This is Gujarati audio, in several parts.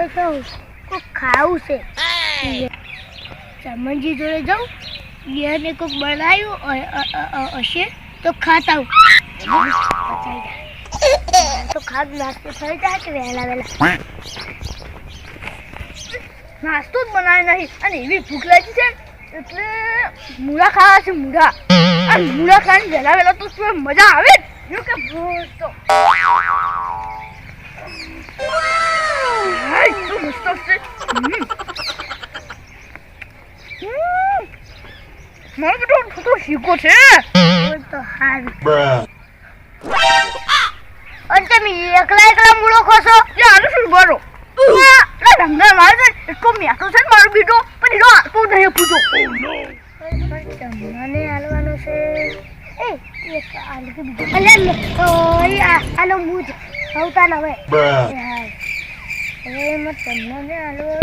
કોક ખાવું છે ચમનજી જોડે જાઉં એને કોક બનાવ્યું હશે તો ખાતા તો ખાદ નાસ્તો થઈ જાય કે વહેલા નાસ્તો જ બનાવે નહીં અને એવી ભૂખ લાગી છે એટલે મૂળા ખાવા છે મૂળા ખાવાની વહેલા તો શું મજા આવે જો કે તો મસ્ત છે મારો બેટો છોકરો શીખો છે તો હારું અને તમે એકલા મૂળો ખોશો એ આનું શું બરો રંગા મારે એટલો મેઠો છે ને મારો બેટો પણ એનો આટલો નહીં પૂછો મને હાલવાનો છે આલો મૂજ આવતા ન હવે તમને હાલવો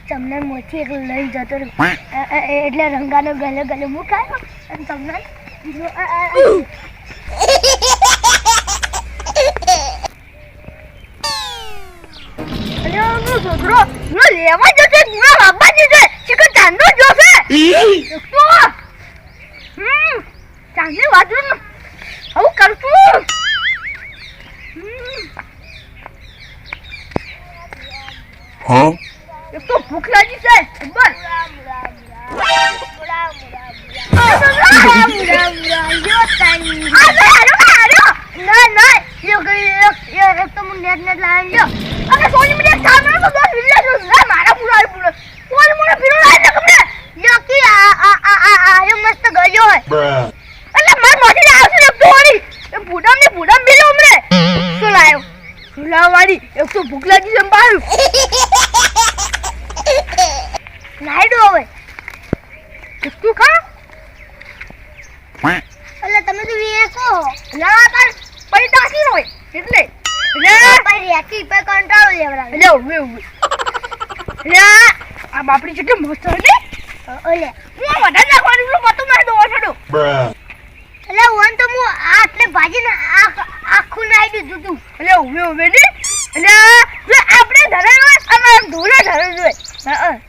તમને મોથી એક લઈ જતો એટલે રંગાનો ગલે ગલે મૂકાયો અને તમને છોકરો લેવા જશે બાપા જશે ચિકન ચાંદો જોશે ચાંદની વાત આવું કરશું એક તો ભૂખ લાગી છે બસ ભૂખ લાગી છે બારું નાઈડો હવે તું ખા એટલે તમે તો વેસો ના પણ પડી તાકી હોય એટલે પડી આકી પે કંટાળો લેવરા લે ઉભે લે આ બાપડી કેટલી મસ્ત છે ઓલે હું વડા નાખવાનું છું મતો મેં દો છોડો એટલે ઓન તો હું આટલે ભાજીને આખું નાઈ દીધું તું એટલે ઉભે ને એટલે જો આપણે ધરેલો અને ધોલો ધરેલો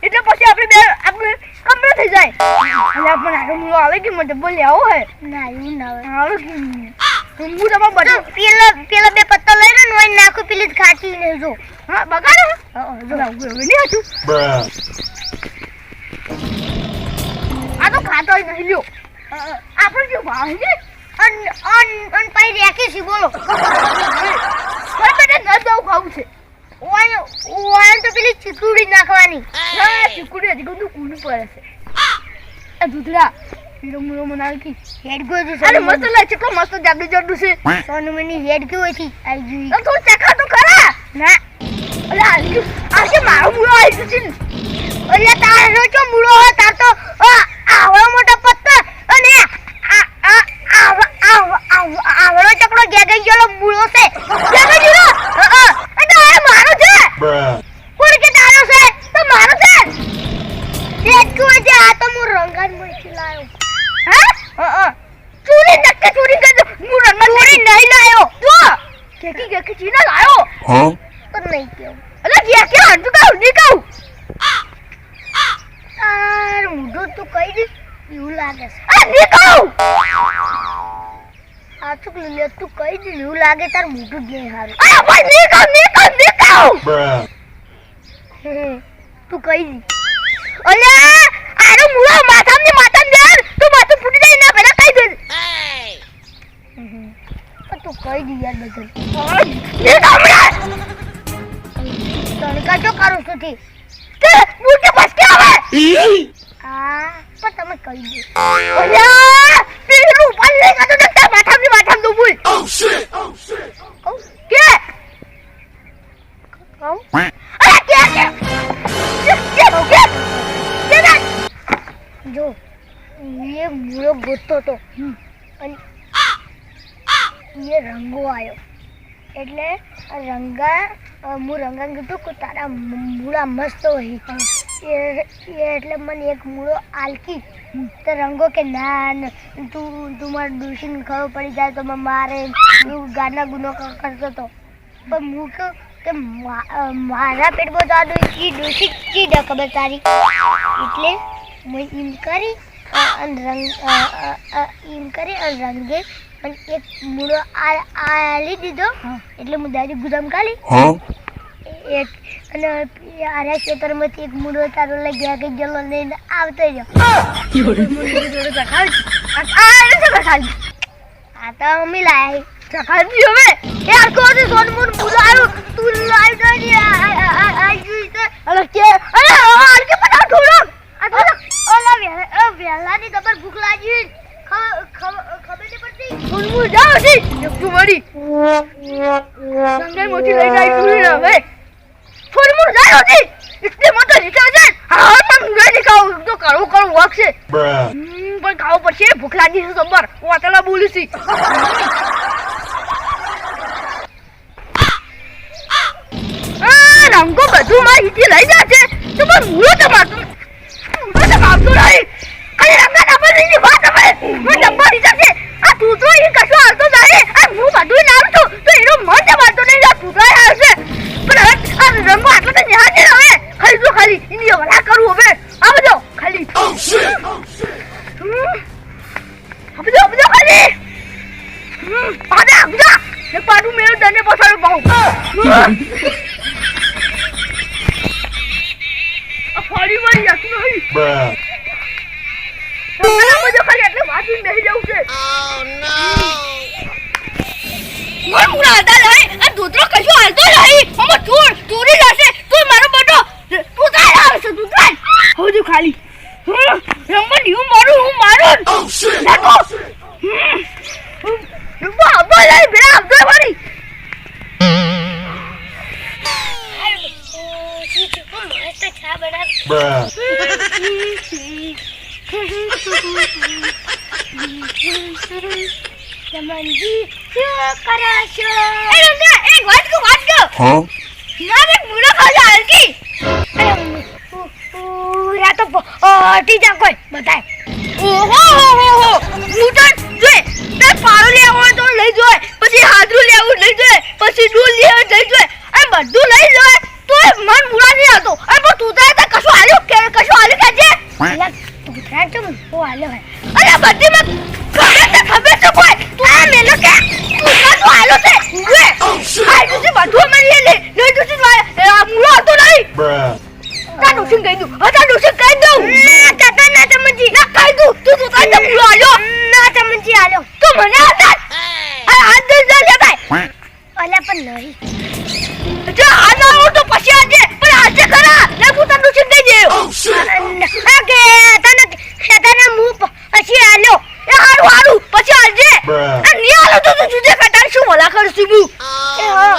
એટલે પછી આપણે બે આપણે કમરો થઈ જાય એટલે પણ આનો મૂળો આવે કે મને બોલે આવો હે ના એવું ના આવે કે હું તમાર બધું પેલા બે પત્તા લઈને નોઈ નાખો પેલી ખાટી ને જો હા બગાડો જો નહીં હતું આ તો ખાતો જ નહીં લ્યો આપણે જો ભાવ છે અન પાઈ રેખી છે બોલો બેટા ન દઉં ખાવું છે ઓય તો પેલી ચીકુડી નાખવાની ચીકુડી હજી બધું કુંડું પડે છે આ દૂધડા પીરો મુરો મનાલ કી હેડ ગયો છે અરે મસ્ત લા ચીકો મસ્ત જાડું જાડું છે સોનુ મની હેડ ગયો છે આઈ ગઈ તો ચખા તો ખરા ના અલા આજે મારો મુરો આવી છે અલ્યા તારો જો મુરો હો તાર તો આવડો મોટો પત્તા અને આવડો ચકડો ગેગઈ ગયો મૂળો છે ગેગઈ ગયો અને આ મારો છે કોણ કે તારો છે તો મારો છે એક કોઈ જે આ તો હું રંગન મૂકી લાયો હા ચોરી નક્કે ચોરી કરજો હું રંગન ચોરી નહીં લાયો જો કેકી ચીના લાયો હા તો નહીં કેવું અલે કે હંડુ કહું નહીં કહું આ મુઢો તું કહી દે એવું લાગે છે આ નહીં કહું આ ચુક લે તું કહી દે એવું લાગે તાર મોઢું જ નહીં હારું આ ભાઈ નહીં કહું તું કહી દે અલે આનો મૂળો માથામાં દે તું માથું ફૂટી જાય ના પેલા કહી દે તું કહી દે યાર બદલ એ ગામડા તણકા જો કરું છું થી કે મૂઠે બસ કે આવે આ પણ તમે કહી દે અલ્યા પેલું પણ લઈ ગયો તો માથામાં દો બોલ ઓ શિટ કે કહું અરે કે જો ये મૂળો ગોતો તો અને ये રંગો આવ્યો એટલે રંગા હું રંગા કીધું કે તારા મૂળા મસ્ત હોય એટલે મને એક મૂળો આલકી તો રંગો કે ના તું મારે ડૂસીને ખબર પડી જાય તો મારે ગાના ગુનો કરતો હતો પણ હું કહું કે મારા પેટમાં તો આ ડોશી ચીડ ખબર તારી એટલે મેં એમ કરી રંગે અને એક મૂળો આલી દીધો એટલે હું દાદી ગુદામ કાઢી એક અને આરા ખેતરમાંથી એક મૂળો તારો લઈ ગયા કે જલો લઈને આવતો આ તો મમ્મી લાયા ચખાડી હવે યાર કોણ સોનમુન બોલાયો તું લાઈ દે અરે કે અરે કે પટા ઠોડો ઓલા વેલાની દબર ભૂખ લાગી ખબર નહીં પડતી સોનમુન જાવ છે તું મારી સંગે મોટી લઈ જાય તું હવે સોનમુન જાવ છે એટલે મોટો જીતા છે હા પણ મુરે ખાવ તો કરું વાગશે પણ ખાવ પડશે ભૂખ લાગી છે સબર વાતલા બોલી છે રંગો બધું મારી હિતી લઈ જશે તો પણ મૂળો તમારતો નહીં અરે રંગા નંબર ની વાત હવે હું નંબર જશે આ તું તો એ કશો હાલતો જાય આ હું બધું લાવ છું તો એનો મન તમારતો નહીં આ તું તો આવશે પણ હવે આ રંગો આટલો તો ન્યા છે હવે ખાલી એની વલા કરું હવે આવજો ખાલી આવજો ખાલી આવજો એક પાડું મેળ દને પસાર પાઉં ફરી વાળી આખી નહીં તમારા બધો ખાલી એટલે વાંચીને બેસી જવું છે મોર મુરા હતા લઈ આ દૂધરો કશું હાલતો નહીં હમો ચોરી જશે તું મારો બધો તું તાય આવશે તું તાય હોજો ખાલી રમણ હું મારું નાખો બાબા લઈ બેરા આવતો મારી સમજી શું કરો છો એ રંગા એક વાત કો હા ના એક મુરો ખાજા હલકી પૂરા તો ટીજા કોઈ બતાય ઓહો મુટન જોય તે પારો લેવો તો લઈ જોય પછી હાદરું લેવું લઈ જોય પછી ડૂલ લેવું લઈ જોય આ બધું લઈ જોય તો મન મુરા નહીં આવતો અરે પણ તું તો કશું હાલ્યો કે જે તું ટ્રાય તો ઓ હાલ્યો હે અરે બધી માં ખબર તો કોઈ તું આ મેલો કે તું તો હાલો છે આ તું બધું મને લે તું મુરા તો નહીં તાનું શું કહી દઉં તાનું શું કહી દઉં કાકા ના તમજી ના કહી દઉં તું તાને મુરા આલ્યો ના તમજી આલ્યો તું મને આતા આ હાથ દે લેતા અલે પણ નહીં જો આના તો પછી આજે પણ આજે ખરા લે હું તને શું કહી દે કે તને મું પછી આલ્યો એ હારું પછી આજે આ ની આલો તો તું જુદે કટાર શું ભલા કરશું હું એ હા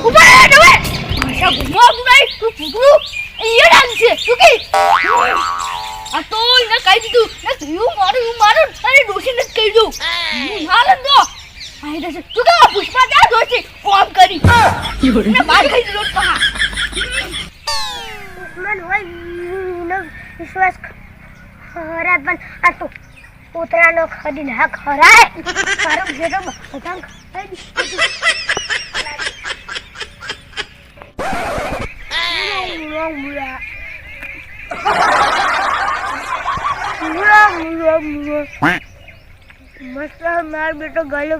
ઉભા રહે હવે આશા ગુમો ગુનાઈ તું ફૂકડું એ ડાન્સ છે તું કે આ તો એને કહી દીધું ને તું મારું અને ડોશીને કહી દઉં હું હાલ દો આઈ દે તું કે પુષ્પા ક્યાં દોશી ફોન કરી ને બાર ખાઈ દીધો કહા ઉસ્માન હોય નો વિશ્વાસ ખરા પણ આ તો ઉતરાનો ખડીને હા ખરાય તારો જેટલો બધા મસ્ત માર બેટો ગયો